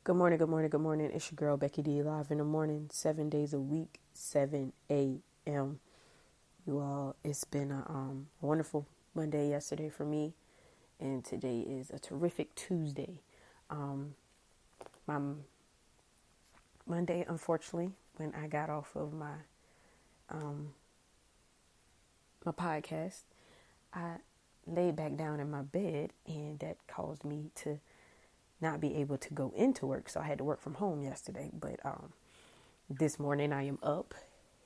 Good morning, good morning, good morning. It's your girl Becky D live in the morning, 7 days a week, 7 a.m. You all, it's been a wonderful Monday yesterday for me, and today is a terrific Tuesday. My Monday, unfortunately, when I got off of my podcast, I laid back down in my bed, and that caused me to not be able to go into work. So I had to work from home yesterday. But this morning I am up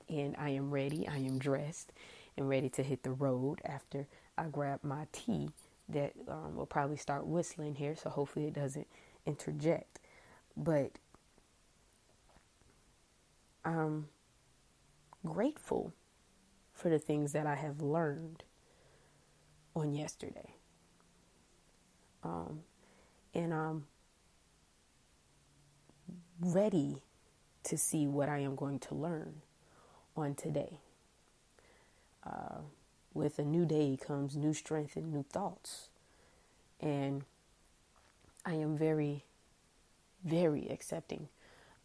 and I am ready. I am dressed and ready to hit the road after I grab my tea that will probably start whistling here. So hopefully it doesn't interject. But I'm grateful for the things that I have learned on yesterday. And I'm ready to see what I am going to learn on today. With a new day comes new strength and new thoughts. And I am very, very accepting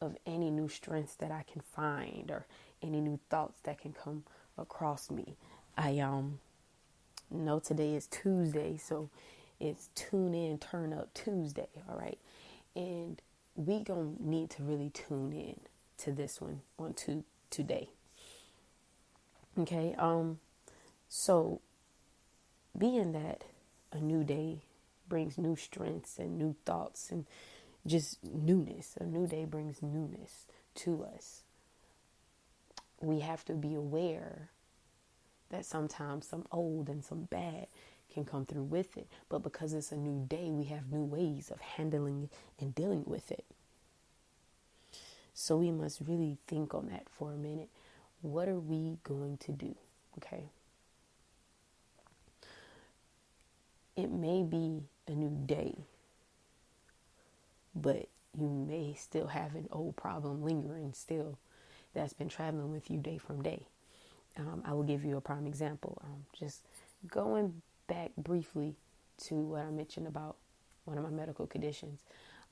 of any new strengths that I can find or any new thoughts that can come across me. I know today is Tuesday, so it's Tune In, Turn Up Tuesday, all right? And we gonna need to really tune in to this one on today. Okay, so being that a new day brings new strengths and new thoughts and just newness, a new day brings newness to us. We have to be aware that sometimes some old and some bad can come through with it. But because it's a new day, we have new ways of handling and dealing with it. So we must really think on that for a minute. What are we going to do? Okay. It may be a new day, but you may still have an old problem lingering still that's been traveling with you day from day. I will give you a prime example. Just going back briefly to what I mentioned about one of my medical conditions.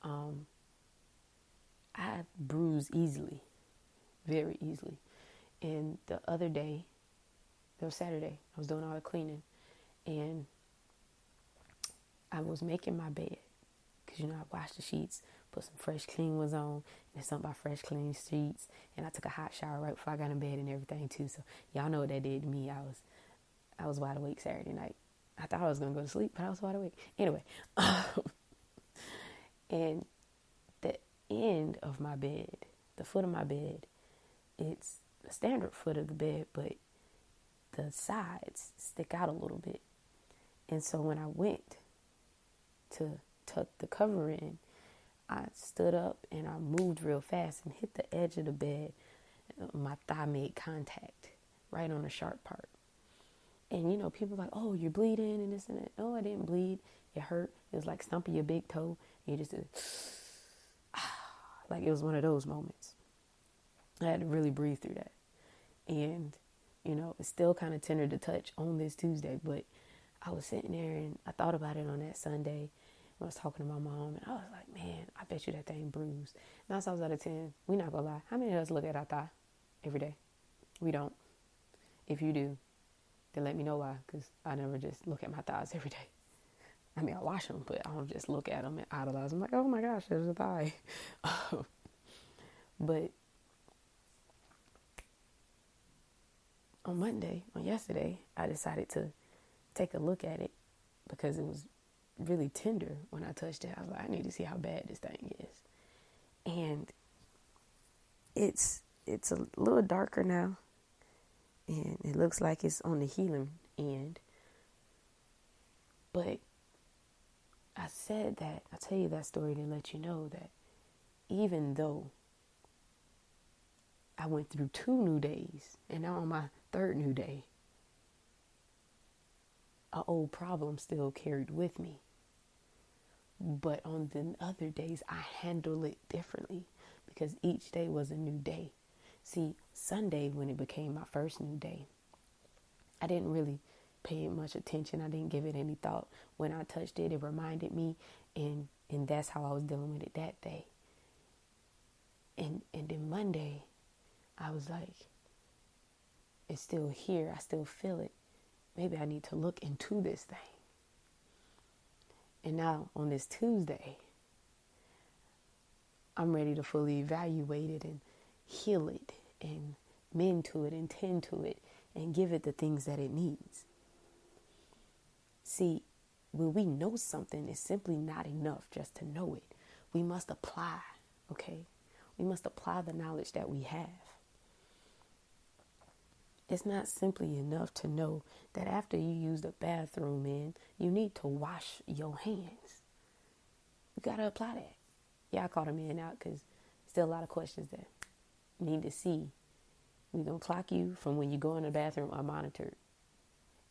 I bruise easily, very easily. And the other day, it was Saturday, I was doing all the cleaning, and I was making my bed. Because, I washed the sheets, put some fresh clean ones on, and there's something about fresh clean sheets. And I took a hot shower right before I got in bed and everything too. So y'all know what that did to me. I was wide awake Saturday night. I thought I was going to go to sleep, but I was wide awake. Anyway, and the end of my bed, the foot of my bed, it's the standard foot of the bed, but the sides stick out a little bit. And so when I went to tuck the cover in, I stood up and I moved real fast and hit the edge of the bed. My thigh made contact right on the sharp part. And people are like, oh, you're bleeding and this and that. No, I didn't bleed. It hurt. It was like stumping your big toe. And you just did, like it was one of those moments. I had to really breathe through that. And, it's still kind of tender to touch on this Tuesday. But I was sitting there and I thought about it on that Sunday. I was talking to my mom and I was like, man, I bet you that thing bruised. 9 times out of 10, we not gonna lie. How many of us look at our thigh every day? We don't. If you do, then let me know why, because I never just look at my thighs every day. I mean, I wash them, but I don't just look at them and idolize them like, oh my gosh, there's a thigh. But on yesterday, I decided to take a look at it because it was really tender when I touched it. I was like, I need to see how bad this thing is. And it's a little darker now. And it looks like it's on the healing end. But I tell you that story to let you know that even though I went through 2 new days and now on my 3rd new day, an old problem still carried with me. But on the other days, I handle it differently because each day was a new day. See, Sunday, when it became my first new day, I didn't really pay much attention. I didn't give it any thought. When I touched it, it reminded me, and that's how I was dealing with it that day. And then Monday, I was like, it's still here. I still feel it. Maybe I need to look into this thing. And now on this Tuesday, I'm ready to fully evaluate it and heal it and mend to it and tend to it and give it the things that it needs. See, when we know something, it's simply not enough just to know it. We must apply, okay? We must apply the knowledge that we have. It's not simply enough to know that after you use the bathroom you need to wash your hands. You got to apply that. Yeah, I called a man out because still a lot of questions that need to see. We're going to clock you from when you go in the bathroom unmonitored.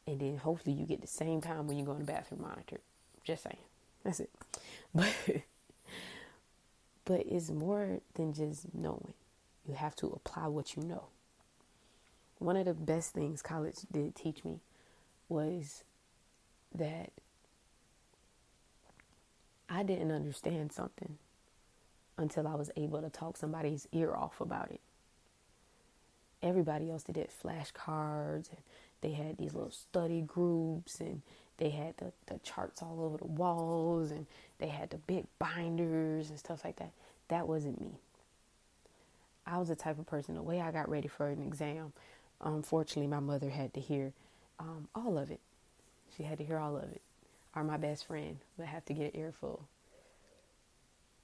And then hopefully you get the same time when you go in the bathroom monitored. Just saying. That's it. But it's more than just knowing. You have to apply what you know. One of the best things college did teach me was that I didn't understand something until I was able to talk somebody's ear off about it. Everybody else did flashcards, and they had these little study groups, and they had the charts all over the walls, and they had the big binders and stuff like that. That wasn't me. I was the type of person, the way I got ready for an exam, unfortunately, my mother had to hear all of it. She had to hear all of it. Or my best friend would have to get an earful.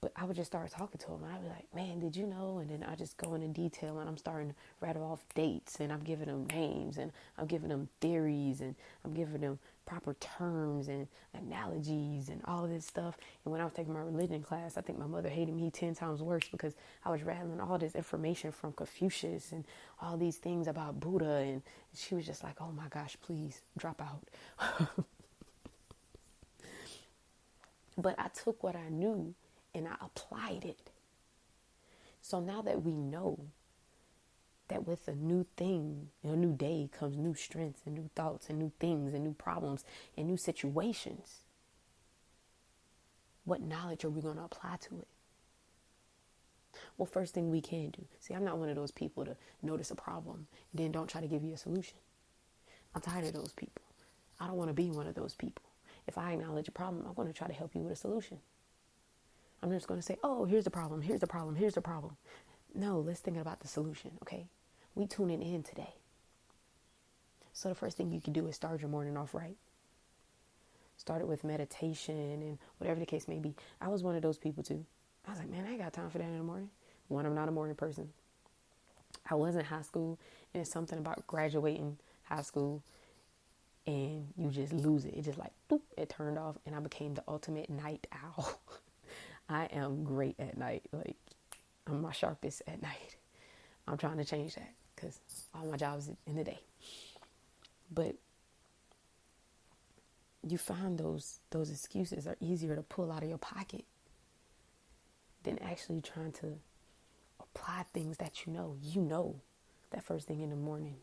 But I would just start talking to him. And I'd be like, man, did you know? And then I just go into detail and I'm starting to rattle off dates and I'm giving them names and I'm giving them theories and I'm giving them proper terms and analogies and all of this stuff. And when I was taking my religion class, I think my mother hated me 10 times worse because I was rattling all this information from Confucius and all these things about Buddha. And she was just like, oh my gosh, please drop out. But I took what I knew and I applied it. So now that we know that with a new thing, a new day comes new strengths and new thoughts and new things and new problems and new situations, what knowledge are we going to apply to it? Well, first thing we can do. See, I'm not one of those people to notice a problem and then don't try to give you a solution. I'm tired of those people. I don't want to be one of those people. If I acknowledge a problem, I'm going to try to help you with a solution. I'm just going to say, oh, here's the problem, here's the problem, here's the problem. No, let's think about the solution, okay? We tuning in today. So the first thing you can do is start your morning off right. Start it with meditation and whatever the case may be. I was one of those people too. I was like, man, I ain't got time for that in the morning. One, I'm not a morning person. I was in high school, and it's something about graduating high school and you just lose it. It just like, boop, it turned off, and I became the ultimate night owl. I am great at night. Like, I'm my sharpest at night. I'm trying to change that because all my jobs in the day. But you find those excuses are easier to pull out of your pocket than actually trying to apply things that you know. You know that first thing in the morning,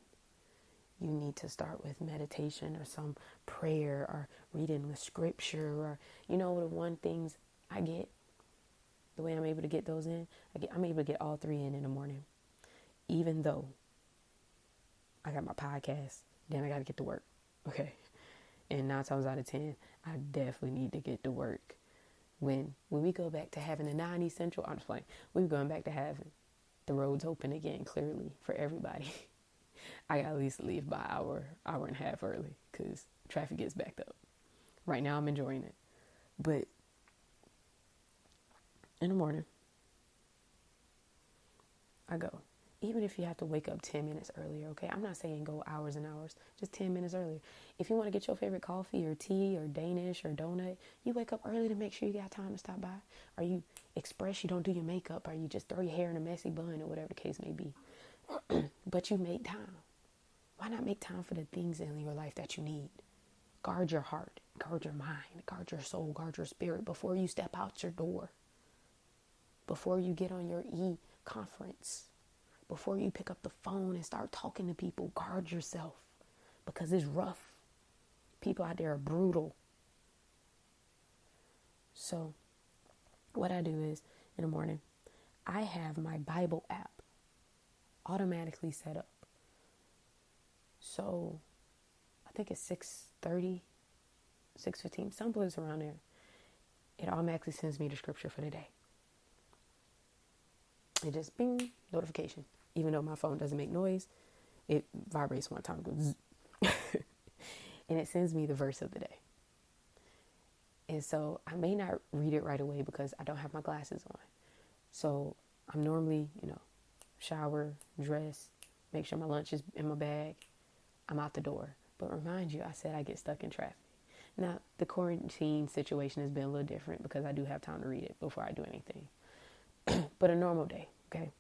you need to start with meditation or some prayer or reading the scripture or, the one things I get. The way I'm able to get those in, I'm able to get all three in the morning. Even though I got my podcast, then I got to get to work. Okay. And 9 times out of 10, I definitely need to get to work. When we go back to having a 9 essential, I'm just playing. We're going back to having the roads open again, clearly, for everybody. I got to at least leave by hour and a half early because traffic gets backed up. Right now, I'm enjoying it. But in the morning, I go. Even if you have to wake up 10 minutes earlier, okay? I'm not saying go hours and hours, just 10 minutes earlier. If you want to get your favorite coffee or tea or Danish or donut, you wake up early to make sure you got time to stop by. Or you express you don't do your makeup, or you just throw your hair in a messy bun or whatever the case may be. But you make time. Why not make time for the things in your life that you need? Guard your heart, guard your mind, guard your soul, guard your spirit before you step out your door. Before you get on your e-conference, before you pick up the phone and start talking to people, guard yourself because it's rough. People out there are brutal. So what I do is in the morning, I have my Bible app automatically set up. So I think it's 6:30, 6:15, someplace around there. It automatically sends me the scripture for the day. It just bing, notification. Even though my phone doesn't make noise, it vibrates one time, goes and it sends me the verse of the day. And so I may not read it right away because I don't have my glasses on. So I'm normally, shower, dress, make sure my lunch is in my bag. I'm out the door. But remind you, I said I get stuck in traffic. Now, the quarantine situation has been a little different because I do have time to read it before I do anything. But a normal day, okay?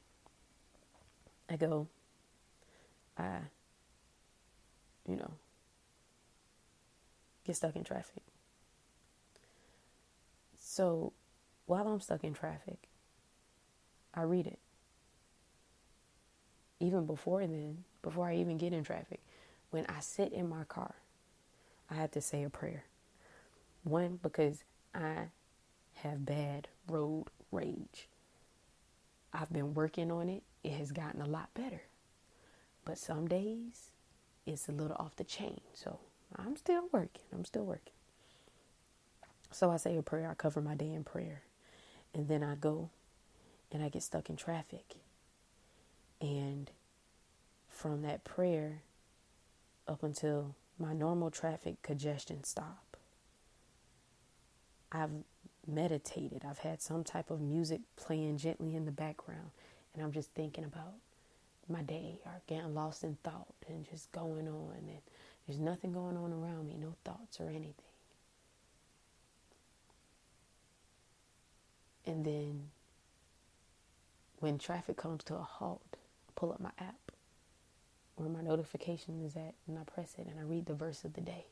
I go, get stuck in traffic. So while I'm stuck in traffic, I read it. Even before then, before I even get in traffic, when I sit in my car, I have to say a prayer. One, because I have bad road rage. I've been working on it. It has gotten a lot better. But some days, it's a little off the chain. So I'm still working. So I say a prayer. I cover my day in prayer. And then I go and I get stuck in traffic. And from that prayer up until my normal traffic congestion stop, I've meditated. I've had some type of music playing gently in the background. And I'm just thinking about my day or getting lost in thought and just going on. And there's nothing going on around me, no thoughts or anything. And then when traffic comes to a halt, I pull up my app where my notification is at and I press it and I read the verse of the day.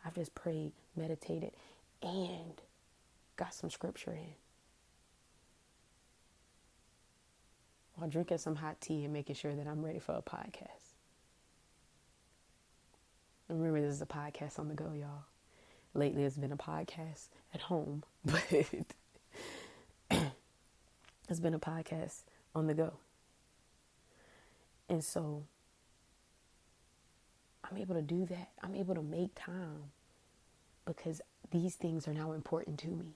I've just prayed, meditated, and got some scripture in while drinking some hot tea and making sure that I'm ready for a podcast. Remember, this is a podcast on the go, y'all. Lately, it's been a podcast at home, but it's been a podcast on the go. And so I'm able to do that. I'm able to make time because these things are now important to me.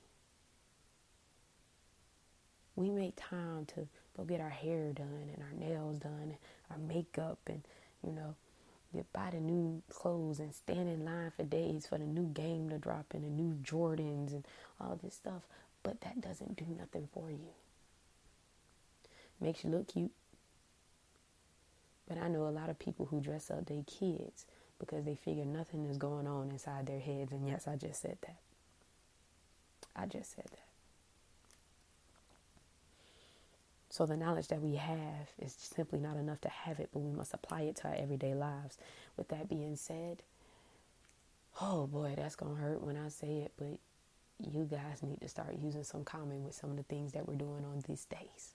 We make time to go get our hair done and our nails done, and our makeup, and, buy the new clothes and stand in line for days for the new game to drop and the new Jordans and all this stuff. But that doesn't do nothing for you. Makes you look cute. But I know a lot of people who dress up their kids because they figure nothing is going on inside their heads. And yes, I just said that. So the knowledge that we have is simply not enough to have it, but we must apply it to our everyday lives. With that being said, oh boy, that's going to hurt when I say it, but you guys need to start using some common with some of the things that we're doing on these days.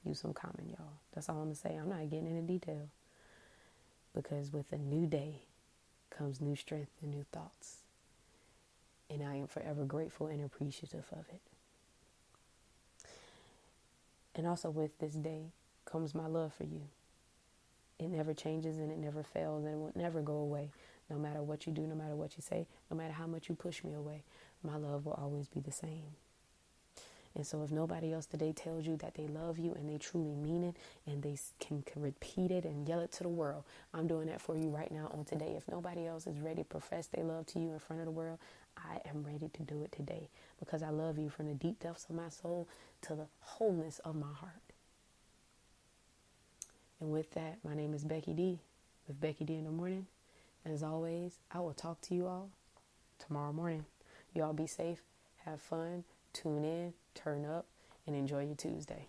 Use some common, y'all. That's all I'm going to say. I'm not getting into detail. Because with a new day comes new strength and new thoughts. And I am forever grateful and appreciative of it. And also with this day comes my love for you. It never changes and it never fails and it will never go away. No matter what you do, no matter what you say, no matter how much you push me away, my love will always be the same. And so if nobody else today tells you that they love you and they truly mean it and they can repeat it and yell it to the world, I'm doing that for you right now on today. If nobody else is ready to profess their love to you in front of the world, I am ready to do it today because I love you from the deep depths of my soul to the wholeness of my heart. And with that, my name is Becky D with Becky D in the Morning. As always, I will talk to you all tomorrow morning. You all be safe, have fun, tune in, turn up, and enjoy your Tuesday.